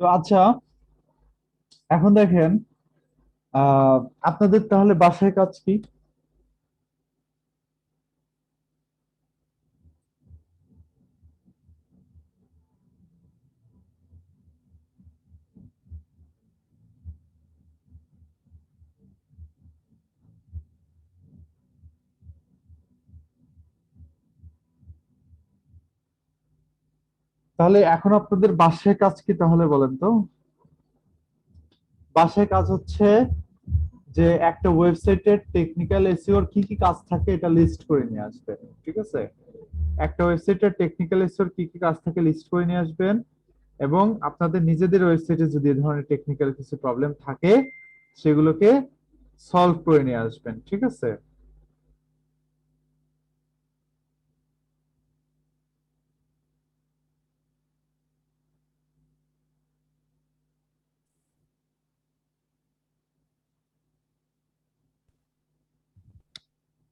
তো আচ্ছা, এখন দেখেন, আহ আপনাদের তাহলে বাসায় কাজ কি? তাহলে এখন আপনাদের বাসায় কাজ কি তাহলে বলেন তো? বাসায় কাজ হচ্ছে যে একটা ওয়েবসাইটের টেকনিক্যাল এসইওর কি কি কাজ থাকে এটা লিস্ট করে নিয়ে আসবেন। ঠিক আছে? একটা ওয়েবসাইটের টেকনিক্যাল এসইওর কি কি কাজ থাকে লিস্ট করে নিয়ে আসবেন, এবং আপনাদের নিজেদের ওয়েবসাইটে যদি এ ধরনের টেকনিক্যাল কিছু প্রবলেম থাকে সেগুলোকে সলভ করে নিয়ে আসবেন। ঠিক আছে?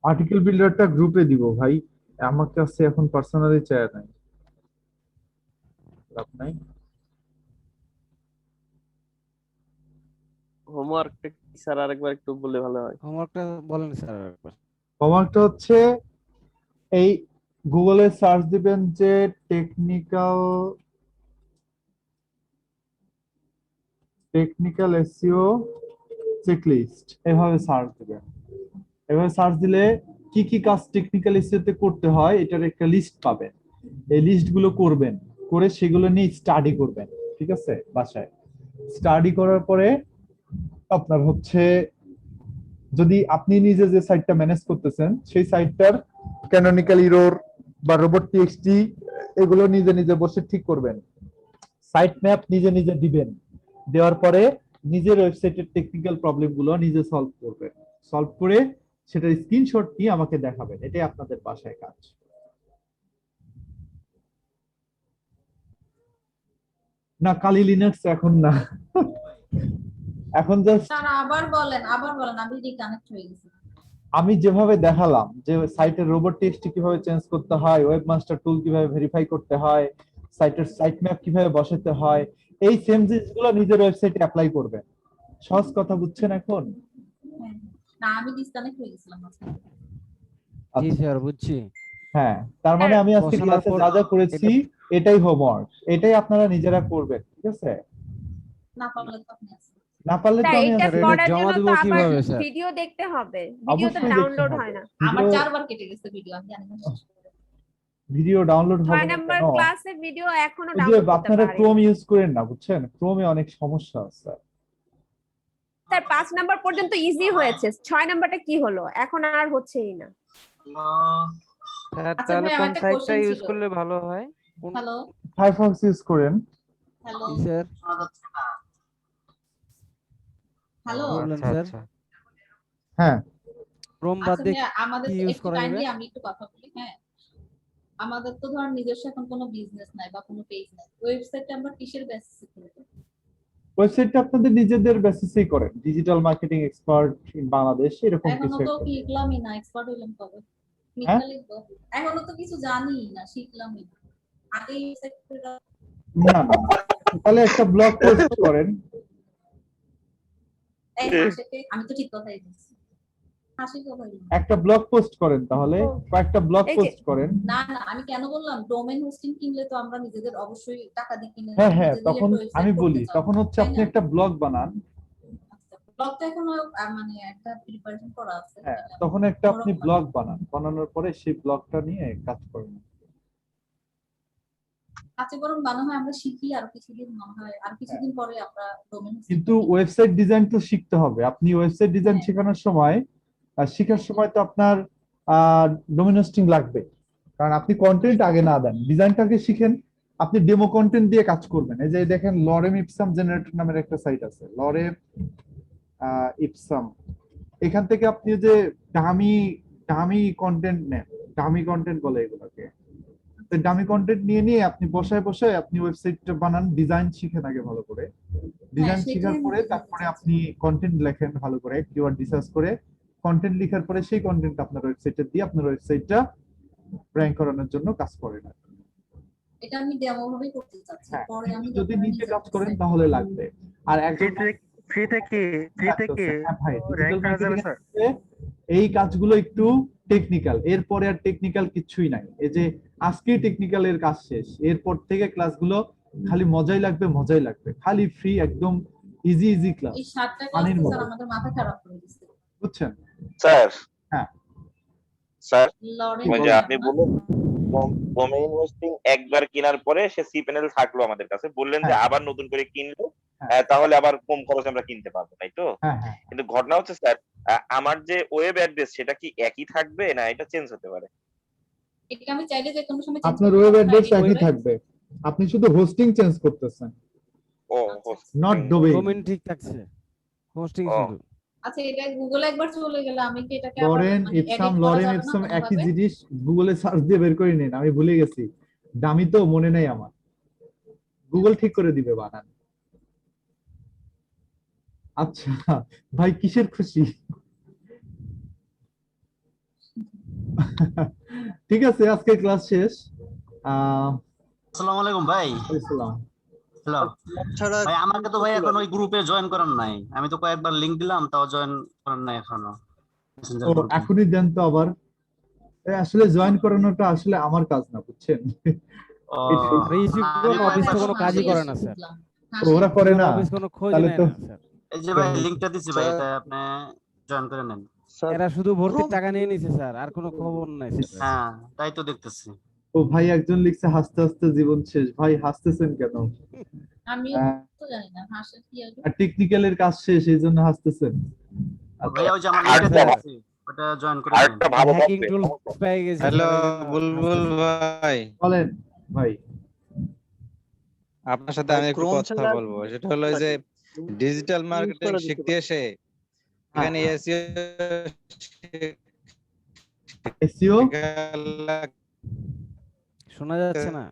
আর্টিকেল বিল্ডারটা গ্রুপে দিব ভাই, আমার কাছে এখন পার্সোনালি চায় নাই, লাভ নাই। হোমওয়ার্কটা কি স্যার আরেকবার একটু বললে ভালো হয়। হোমওয়ার্কটা বলেন স্যার একবার। হোমওয়ার্কটা হচ্ছে এই গুগলে সার্চ দিবেন যে টেকনিক্যাল টেকনিক্যাল এসইও চেকলিস্ট, এভাবে সার্চ দিবেন। এভাবে সার্চ দিলে কি কি কাজ টেকনিক্যাল এসইও তে করতে হয় এটার একটা লিস্ট পাবেন। এই লিস্ট গুলো করবেন, করে সেগুলো নিয়ে স্টাডি করবেন। ঠিক আছে? বাসায় স্টাডি করার পরে আপনার হচ্ছে, যদি আপনি নিজে যে সাইটটা ম্যানেজ করতেছেন সেই সাইটটার ক্যানোনিক্যাল ইরর বা রোবট টিএক্সটি এগুলো নিজে নিজে বসে ঠিক করবেন। সাইট ম্যাপ নিজে নিজে দিবেন, দেওয়ার পরে নিজের ওয়েবসাইটের টেকনিক্যাল প্রবলেম গুলো নিজে সলভ করবেন। সলভ করে সেটার স্ক্রিনশট নিয়ে আমাকে দেখাবেন। এটাই আপনাদের বাসায় কাজ। না, কালি লিনাক্স এখন না, এখন জাস্ট স্যার আবার বলেন, আমি রিকানেক্ট হয়ে গেছি। আমি যেভাবে দেখালাম যে সাইটের রোবট টেক্সট কিভাবে চেঞ্জ করতে হয়, ওয়েব মাস্টার টুল কিভাবে ভেরিফাই করতে হয়, সাইটের সাইট ম্যাপ কিভাবে বসাতে হয়, এই সেম জিনিসগুলো নিজের ওয়েবসাইটে অ্যাপ্লাই করবেন। সহজ কথা বুঝছেন এখন? হ্যাঁ, না আমি ডিসকানেক্ট হয়ে গেছিলাম মাঝখানে। জি আচ্ছা, স্যার বুঝছি। হ্যাঁ, তার মানে স্যার আমি আজকে বসানোর ক্লাসে পর যা যা করেছি এটা এটাই হোমওয়ার্ক, এটাই আপনারা নিজেরা করবেন। ঠিক আছে? না পারলে তো আপনি আছেন। না পারলে তো স্যার আমি এটা স্যার আছি। এটা করার জমা জন্য দিব তো আবার কিভাবে স্যার? ভিডিও দেখতে হবে, ভিডিও তো অবশ্যই দেখতে ডাউনলোড হবে হয় না। আমার ভিডিও। 4 বার কেটে গেছে ভিডিও, আমি জানি না শেষ করে। ভিডিও ডাউনলোড হবে ছয় না নাম্বার কেন? ক্লাসের ভিডিও এখনো ওই যে ডাউনলোড করতে আপনারা ক্রোম পারিনি। ইউজ করেন না, বুঝছেন, ক্রোমে অনেক সমস্যা আছে। স্যার 5 নাম্বার পর্যন্ত ইজি হয়েছে, 6 নাম্বারটা কি হলো এখন আর হচ্ছেই না। স্যার আচ্ছা তাহলে ভাই, কোন আমার একটা সাইটটা কোশ্চেন ইউজ ছিল। করলে ভালো হয়? কোন হ্যালো ফায়ারফক্স ইউজ করেন? হ্যালো জি স্যার, ও হ্যালো। বললেন আচ্ছা স্যার। আচ্ছা। হ্যাঁ। ক্রোম বাদ আচ্ছা দিয়ে ভাইয়া, আমাদের কি তো ইউজ একটু করা টাইম যাবে? দিয়ে আমি একটু কথা বলি। হ্যাঁ, আমাদের তো ধর নিজস্ব এখন কোনো বিজনেস নাই বা কোনো পেজ নাই, ওয়েবসাইটটা আমরা কিসের বেসিসে খুলবো? ওয়েবসাইটটা আপনাদের নিজেদের বেসিসেই করেন, digital marketing expert in Bangladesh এরকম এখনো কিছু তো একটা। লিখলামই না, এক্সপার্ট হইলাম কবে? হ্যাঁ, মিথ্যা লিখবো? এখনো তো কিছু জানি না, শিখলামই না। আগেই না না, তাহলে একটা ব্লগ পোস্ট করেন। আমি তো ঠিক কথাই বলছি, হাসি কথাই বলছি। একটা ব্লগ পোস্ট করেন, তাহলে ও, কয়েকটা ব্লগ এই যে পোস্ট করেন। না না, আমি কেন বললাম ডোমেইন হোস্টিং কিনলে তো আমরা নিজেদের অবশ্যই টাকা দিয়ে কিনে হ্যাঁ হ্যাঁ, নিজেদের তখন একটা ওয়েবসাইট আমি করতে বলি, চাবো, তখন হচ্ছে তাই আপনি না? একটা ব্লগ বানান। ব্লগটা এখনো মানে একটা প্রিপারেশন করা আছে, হ্যাঁ, এটা তখন একটা আপনি মোরক ব্লগ বানান, বানানোর পরে সেই ব্লগটা নিয়ে কাজ করেন। কাছে বরং বানানো হয়, আমরা শিখি আর কিছুদিন মনে হয়, আর হ্যাঁ, কিছুদিন পরে আমরা ডোমেইন কিন্তু হোস্টিংটা কিনবো। ওয়েবসাইট ডিজাইন তো শিখতে হবে। আপনি ওয়েবসাইট ডিজাইন হ্যাঁ শেখানোর সময়, শেখার হ্যাঁ সময় তো আপনার ডোমেইন হোস্টিং লাগবে, কারণ আপনি কন্টেন্ট হ্যাঁ আগে না দেন, ডিজাইনটাকে শিখেন। আপনি ডেমো কন্টেন্ট দিয়ে কাজ করবেন। এই যে দেখেন, লরেম ইপসাম জেনারেটর নামের একটা সাইট আছে, লরেম ইপসাম। এখান থেকে আপনি যে দামি দামি কন্টেন্ট নেন, দামি কন্টেন্ট বলে এগুলোকে। তো দামি কন্টেন্ট নিয়ে নিয়ে আপনি বসায় বসায় আপনি ওয়েবসাইটটা বানান, ডিজাইন শিখেন আগে ভালো করে। হ্যাঁ, ডিজাইন সেটাই শেখার আমি পরে বুঝাতে তারপরে চাচ্ছি। আপনি কন্টেন্ট লেখেন ভালো করে, কিওয়ার্ড রিসার্চ করে কন্টেন্ট লেখার পরে সেই কন্টেন্ট আপনার ওয়েবসাইটে দিয়ে আপনার ওয়েবসাইটটা র্যাঙ্ক করানোর জন্য কাজ করেন। এটা আমি ডেমো ভাবেই করতে চাচ্ছি, হ্যাঁ, পরে আমি যদি যখন নিজে নিজে কাজ করেন website তাহলে লাগবে। আর একজন ফ্রি থেকে হ্যাঁ ভাই, র্যাঙ্ক ডিজিটাল করা যাবে মার্কেটিং স্যার? এই কাজগুলো একটু টেকনিক্যাল, এরপরে আর টেকনিক্যাল কিছুই নাই। এই যে আজকেই টেকনিক্যাল এর কাজ শেষ, এরপর থেকে ক্লাসগুলো খালি মজাই লাগবে, মজাই লাগবে, খালি ফ্রি, একদম ইজি ইজি ক্লাস, এই 7টা ক্লাস পানির স্যার মতো, আমাদের মাথা খারাপ করে দিচ্ছে। বুঝছেন? স্যার হ্যাঁ। স্যার লরেন ওই যে আপনি বললেন ডোমেইন হোস্টিং একবার কেনার পরে সে সি প্যানেল থাকলো আমাদের কাছে, বললেন যে হ্যাঁ। আবার নতুন করে কিনলো হ্যাঁ। তাহলে আবার কম খরচে আমরা কিনতে পারবো, তাই তো? হ্যাঁ হ্যাঁ, কিন্তু ঘটনা হচ্ছে স্যার, আমার যে ওয়েব অ্যাড্রেস সেটা কি একই থাকবে না এটা চেঞ্জ হতে পারে? এটা আমি চাইলে যে কোনো সময় চেঞ্জ আপনার করতে ওয়েব পারবো, অ্যাড্রেস ID একই করে। থাকবে, আপনি শুধু হোস্টিং চেঞ্জ করতেছেন, ও নট ডোমেইন। ডোমেইন ঠিক থাকছে, হোস্টিং ও। শুধু। আচ্ছা, এটা গুগলে একবার চলে গেলে আমি কি এটাকে আবার লরেন মানে ইপসাম, edit করা লরেন যাবে না ইপসাম একই কোনোভাবে? জিনিস, গুগলে সার্চ দিয়ে বের করে নিন, আমি ভুলে গেছি, দামি তো মনে নেই আমার, গুগল ঠিক করে দিবে বানান। আচ্ছা ভাই, কিসের খুশি? ঠিক আছে, আজকে ক্লাস শেষ। আসসালামু আলাইকুম ভাই। আসসালাম। হ্যালো ভাই, আমাকে তো ভাই এখন ওই গ্রুপে জয়েন করার নাই, আমি তো কয়েকবার লিংক দিলাম তাও জয়েন করার নাই এখনো মেসেঞ্জার ও গ্রুপে। এখনই দেন তো আবার। আসলে জয়েন করানোটা আসলে আমার কাজ না, বুঝছেন? ও, আর এই না, কোন আমি অফিস তো কয়েকবার কোনো কাজই করে না স্যার, ওরা করে না, অফিস কোনো খোঁজ তাহলে নেয় তো না স্যার। এই যে ভাই লিংকটা দিছি ভাই, এটা আপনি জয়েন করে নেন। এরা শুধু ভর্তির টাকা নিয়ে নিছে স্যার, আর কোনো খবর নাই স্যার। হ্যাঁ তাই তো দেখতেছি। ও ভাই, একজন লিখছে হাসতে হাসতে জীবন শেষ। ভাই হাসতেছেন কেন? আমিও তো জানি না হাসে কি হবে। টেকনিক্যালের কাজ শেষ, এই জন্য হাসতেছেন? ভাই ওই যে আমার লিংকটা দিছি, ওটা জয়েন করে নেন। আরেকটা ভালো হ্যাকিং থাকবে। টুল পেয়ে গেছে। হ্যালো স্যার, এই জন্য বুলবুল হাসতেছে। ভাই, বলেন ভাই। আপনার সাথে আমি একটু কথা বলবো। সেটা হলো যে ডিজিটাল মার্কেটিং শিখতে এসে এখানে এসইও এসইও শোনা যাচ্ছে না।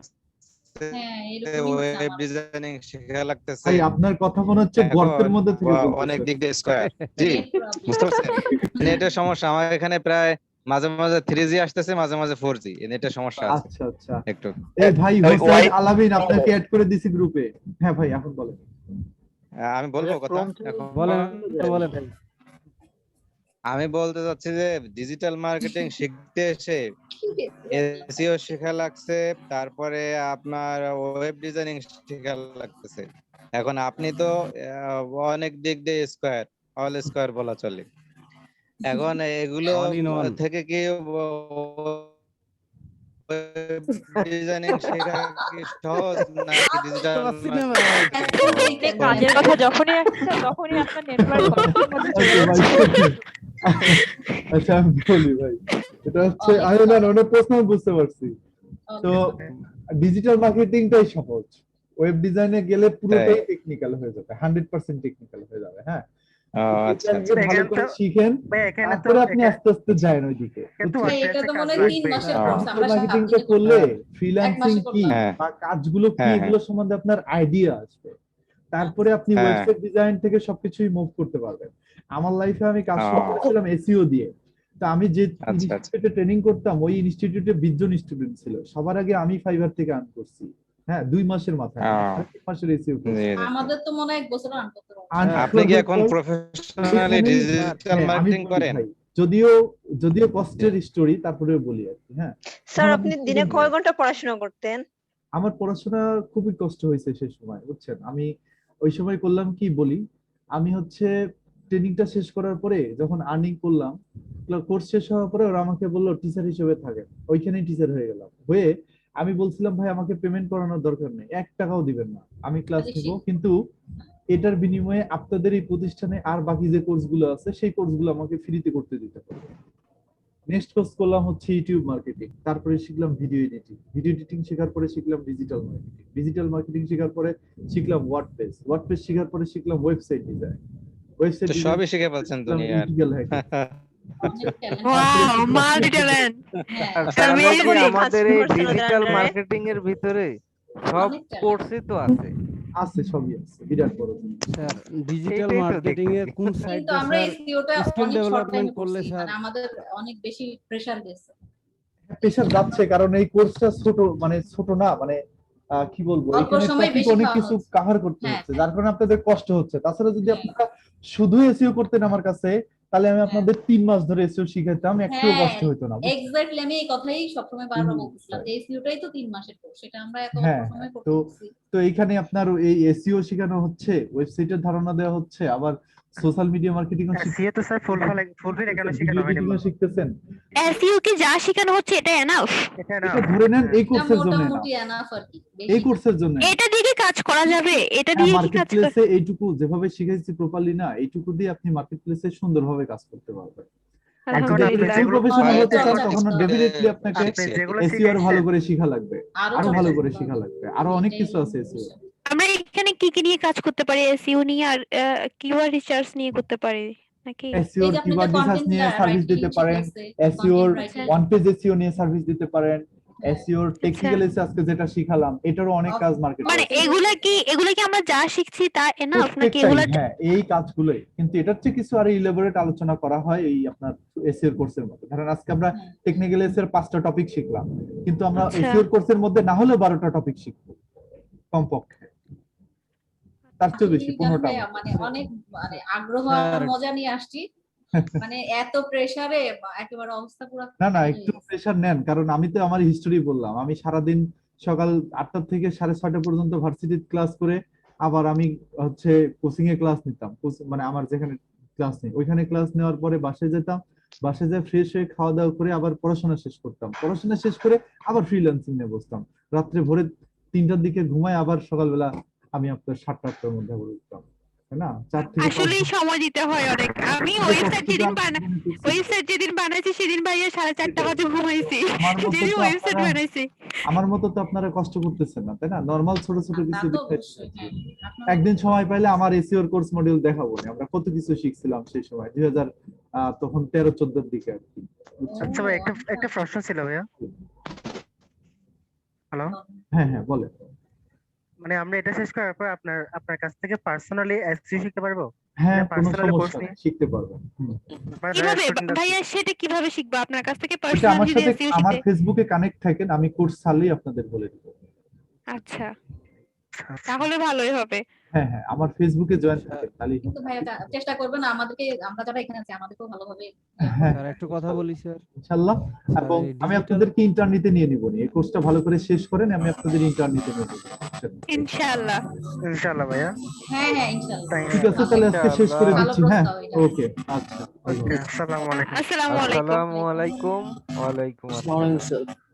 হ্যাঁ এরকমই হচ্ছে ওয়েব আমার। ডিজাইনিং শেখা লাগতেছে। ভাই আপনার কথা মনে হচ্ছে এখন গর্তের মধ্যে থেকে অনেক বলতেছেন। দিক দিয়ে স্কয়ার। জি, Net problem। বুঝতে পারছেন? নেটের সমস্যা আমার এখানে প্রায় মাঝে মাঝে 3G আসতেছে, মাঝে মাঝে 4G, নেটের সমস্যা আছে আচ্ছা আচ্ছা। একটু। এই ভাই ওই হোসেন ওয়াই- আলামিন আপনাকে অ্যাড করে দিছি গ্রুপে। হ্যাঁ ভাই, এখন বলেন। আমি বলবো কথা এখন। বলেন বলেন। আমি বলতে চাচ্ছি যে ডিজিটাল মার্কেটিং শিখতে এসে এসইও শেখা লাগছে, তারপরে আপনার ওয়েব ডিজাইনিং শেখা লাগতেছে। এখন আপনি তো অনেক দিক দিয়ে স্কয়ার, অল স্কয়ার বলা চলে। এখন এগুলো All in one। থেকে কি ডিজাইনিং শেখা কি সহজ নাকি ডিজিটাল কাজের কথা যখনই আসছে তখনই আপনার নেটওয়ার্ক আচ্ছা আমি বলি ভাই, এটা হচ্ছে আমি না অনেক প্রশ্ন বুঝতে পারছি। তো ডিজিটাল মার্কেটিংটাই সহজ, ওয়েব ডিজাইনে গেলে পুরোটাই টেকনিক্যাল হয়ে যাবে, 100% টেকনিক্যাল হয়ে যাবে। হ্যাঁ, আচ্ছা এটা ভালো করে শিখেন, তারপরে আপনি আস্তে আস্তে যান ওইদিকে। ভাই, এটা তো মনে হয় 3 মাসের কোর্স, আমরা মার্কেটিংটা 7 দিনে করলে করলাম। ফ্রিল্যান্সিং মাসে কি করলাম। বা কাজগুলো কি হ্যাঁ, এগুলো সম্বন্ধে আপনার আইডিয়া আসবে, তারপরে আপনি হ্যাঁ। ওয়েবসাইট ডিজাইন থেকে সবকিছুই মুভ করতে পারবেন। আমার লাইফে আমি কাজ শুরু ও। করেছিলাম এসইও দিয়ে। তো আমি যে আচ্ছা। ইনস্টিটিউটে ট্রেনিং করতাম, ওই ইনস্টিটিউটে 20 জন স্টুডেন্ট ছিল। সবার আগে আমি ফাইবার থেকে আর্ন করছি। হ্যাঁ, 2 মাসের মাথায়, ও। 3 মাসের এসইও জি, জি। আমাদের তো মনে হয় 1 বছর আন করতে পারবো। আপনি কি এখন প্রফেশনালি ডিজিটাল মার্কেটিং করেন? যদিও কষ্টের স্টোরি, তারপরে বলি আর কি। হ্যাঁ স্যার, এখন আপনি আমি দিনে student কয় নই। ঘন্টা পড়াশোনা করতেন? আমার পড়াশোনা খুবই কষ্ট হয়েছে সেই সময়, বুঝছেন? আমি ওই সময় করলাম কি বলি, আমি হচ্ছে ট্রেনিংটা শেষ করার পরে যখন আর্নিং করলাম, কোর্স শেষ হওয়ার পরে ওরা আমাকে বললো টিচার হিসেবে থাকেন, ওইখানেই টিচার হয়ে গেলাম। হয়ে আমি বলছিলাম ভাই আমাকে পেমেন্ট করানোর দরকার নেই, 1 টাকাও দিবেন না, আমি ক্লাস নিব, কিন্তু এটার বিনিময়ে আপনাদের এই প্রতিষ্ঠানে আর বাকি যে কোর্সগুলো আছে সেই কোর্সগুলো আমাকে ফ্রিতে করতে দিতে হবে। নেক্সট কোর্স করলাম হচ্ছে ইউটিউব মার্কেটিং, তারপরে শিখলাম ভিডিও এডিটিং, ভিডিও এডিটিং শেখার পরে শিখলাম ডিজিটাল মার্কেটিং, ডিজিটাল মার্কেটিং শেখার পরে শিখলাম ওয়ার্ডপ্রেস, ওয়ার্ডপ্রেস শেখার পরে শিখলাম ওয়েবসাইট ডিজাইন, ওয়েবসাইট তো সবই শিখে ফেলছেন দুনিয়ার। Wow, multi talent. আমাদের এই ডিজিটাল মার্কেটিং এর ভিতরে সব কোর্সই তো আছে। আছে, সবই আছে, বিরাট বড়। স্যার, ডিজিটাল সেইটাই তো মার্কেটিং এর দেখতেছি। কোন কিন্তু সাইডটা আমরা স্যার এসইওটা স্কিল অনেক শর্ট ডেভেলপমেন্ট টাইমে করলে করছি, স্যার? মানে আমাদের অনেক বেশি প্রেসার গেছে। প্রেশার যাচ্ছে কারণ এই কোর্সটা ছোট, মানে ছোট না, মানে কি বলবো, অল্প এখানে সময় টপিক বেশি অনেক খাওয়ানো কিছু হচ্ছে। কভার করতে হ্যাঁ, হচ্ছে, যার কারণে আপনাদের কষ্ট হচ্ছে। তাছাড়া যদি হ্যাঁ। আপনারা শুধু এসইও করতেন আমার কাছে, তাহলে আমি আপনাদের 3 মাস ধরে এসইও শিখাতাম, একটুও হ্যাঁ, কষ্ট হতো না, বুঝছেন? এক্স্যাক্টলি আমি এই কথাই সবসময় বারবার হুম, বলতেছিলাম যে এসইওটাই তো 3 মাসের কোর্স, সেটা আমরা এত অল্প হ্যাঁ হ্যাঁ। সময় তো করতেছি। তো এইখানে আপনার এই এসইও শেখানো হচ্ছে, ওয়েবসাইটের ধারণা দেওয়া হচ্ছে, আবার সোশ্যাল মিডিয়া মার্কেটিং ও সিএ তো স্যার ফুলফিল কেন শেখানো হয়নি? শিখতেছেন, শিখতেছেন। এসইও কি যা শেখানো হচ্ছে এটা এনাফ? এটা না, এটা ধরে নেন এই এটা কোর্সের জন্য না, মোটামুটি এনাফ আর কি, এই বেশি না। কোর্সের জন্য না। এটা দিয়ে কি কাজ করা যাবে? এটা হ্যাঁ, দিয়ে কি মার্কেট কাজ প্লেসে এইটুকু যেভাবে শিখাইছি প্রপারলি না, এইটুকু দিয়ে আপনি মার্কেট প্লেসে সুন্দরভাবে কাজ করতে পারবেন। আর যদি আপনি আলহামদুলিল্লাহ। ফুল প্রফেশনাল হতে চান, চর্চা তখন করতে হবে। ডেফিনেটলি আপনাকে আপনি যেগুলো এসইও আরো ভালো শিখাইছেন করে শেখা লাগবে, আরো আরো চর্চা ভালো করে করতে শেখা হবে। লাগবে, আরো অনেক এটাই কিছু আছে এসইও। সমস্যা। আমরা এখানে কি কি নিয়ে কাজ করতে পারি? এসইও নিয়ে আর কিওয়ার্ড রিসার্চ নিয়ে করতে পারি নাকি? এসইও এই এর যে আপনাদের কিওয়ার্ড রিসার্চ কন্টেন্ট নিয়ে সার্ভিস রাইটিং দিতে পারেন, শিখাইছে, এসইও এর content writing. One page SEO নিয়ে সার্ভিস দিতে পারেন, হ্যাঁ। এসইও এর টেকনিক্যাল এসে আজকে যেটা শিখালাম, এটারও অনেক কাজ মার্কেট মানে প্লেসে। এগুলা কি আমরা যা শিখছি তা এনাফ নাকি প্রত্যেকটাই, এগুলা? হ্যাঁ, এই কাজগুলোই, কিন্তু এটার চেয়ে কিছু আরো ইলাবোরেট আলোচনা করা হয় এই আপনার এসইও কোর্সের মধ্যে। ধরেন আজকে আমরা টেকনিক্যাল এসইও এর 5টা টপিক শিখলাম, কিন্তু আমরা আচ্ছা। এসইও কোর্সের মধ্যে না হলেও 12টা টপিক শিখবো কমপক্ষে, তার চেয়ে বেশি, আসলেই 15টা। জানলে মানে অনেক মানে আগ্রহ আর স্যার। মজা নিয়ে আসছি, মানে এত প্রেসারে একেবারে অবস্থা পুরো না না, খারাপ একটু হয়ে গেছে। প্রেশার নেন, কারণ আমি তো আমার হিস্টোরি বললাম, আমি সারাদিন সকাল 8টা থেকে 6:30 পর্যন্ত ভার্সিটিতে ক্লাস করে, আবার আমি হচ্ছে কোচিং এ ক্লাস নিতাম, মানে আমার যেখানে ক্লাস নেই ওইখানে ক্লাস নেওয়ার পরে বাসায় যেতাম, বাসায় যেয়ে ফ্রেশ হয়ে খাওয়া দাওয়া করে আবার পড়াশোনা শেষ করতাম, পড়াশোনা শেষ করে আবার ফ্রিল্যান্সিং নিয়ে বসতাম, রাত্রে ভোরে 3টার দিকে ঘুমাই, আবার সকালবেলা আমি আপনার 7টা-8টার মধ্যে উঠতাম, তাই না? 4 থেকে 5 আসলেই সময় দিতে হয় অনেক। আমি ওয়েবসাইট যেদিন বানাইছি সেদিন ভাইয়া 4:30 বাজে ঘুমাইছি, আমার মতো যেদিন তো ওয়েবসাইট আপনারা, বানাইছি। আমার মতো তো আপনারা কষ্ট করতেছেন না, তাই না? নরমাল ছোট ছোট তা কিছু তো বিষয় অবশ্যই, হ্যাঁ। আপনার একদিন সময় পাইলে আমার এসইওর কোর্স মডিউল দেখাবো না, আমরা কত কিছু শিখছিলাম সেই সময় 2000 তখন 13-14 দিকে আর কি, বুঝছেন? আচ্ছা ভাই, একটা প্রশ্ন ছিল ভাইয়া। হ্যালো, হ্যাঁ হ্যাঁ, বলেন। মানে আমরা এটা শেষ করার পর আপনার কাছ থেকে পার্সোনালি এসইও শিখতে পারবো? হ্যাঁ, মানে কোনো পার্সোনালি কোর্স সমস্যা নিয়ে? নেই, শিখতে পারবেন। মানে কিভাবে স্টুডেন্ট ভাইয়া সেটা কিভাবে শিখবো আপনার কাছ থেকে এটা পার্সোনাল আমার যদি সাথে, এসইও আমার শিখতে? ফেসবুকে কানেক্ট থাকেন, আমি কোর্স ছাড়লেই আপনাদের বলে দিব। আচ্ছা, তাহলে ভালোই হবে। হ্যাঁ হ্যাঁ, আমার ফেসবুকে জয়েন থাকেন তাহলেই কিন্তু হবে। ভাইয়া চেষ্টা করবেন আমাদেরকে, আমরা যারা এখানে আছি আমাদেরকেও ভালোভাবে হ্যাঁ স্যার একটু কথা বলি স্যার। ইনশাআল্লাহ। স্যার, এবং এই আমি digital- আপনাদেরকে ইন্টার্নিতে নিয়ে নিব, এই কোর্সটা ভালো করে শেষ করেন, আমি আপনাদের ইন্টার্নিতে নিয়ে নিব। ইনশাআল্লাহ। ইনশাআল্লাহ ভাইয়া। হ্যাঁ হ্যাঁ ইনশাআল্লাহ। ঠিক আছে, তাহলে আজকে শেষ করে ভালো দিচ্ছি। হ্যাঁ, প্রস্তাব এটা। ওকে, আচ্ছা, ভালো। আসসালামু আলাইকুম। আসসালামু আলাইকুম। আসসালামু আলাইকুম। ওয়ালাইকুম আসসালাম।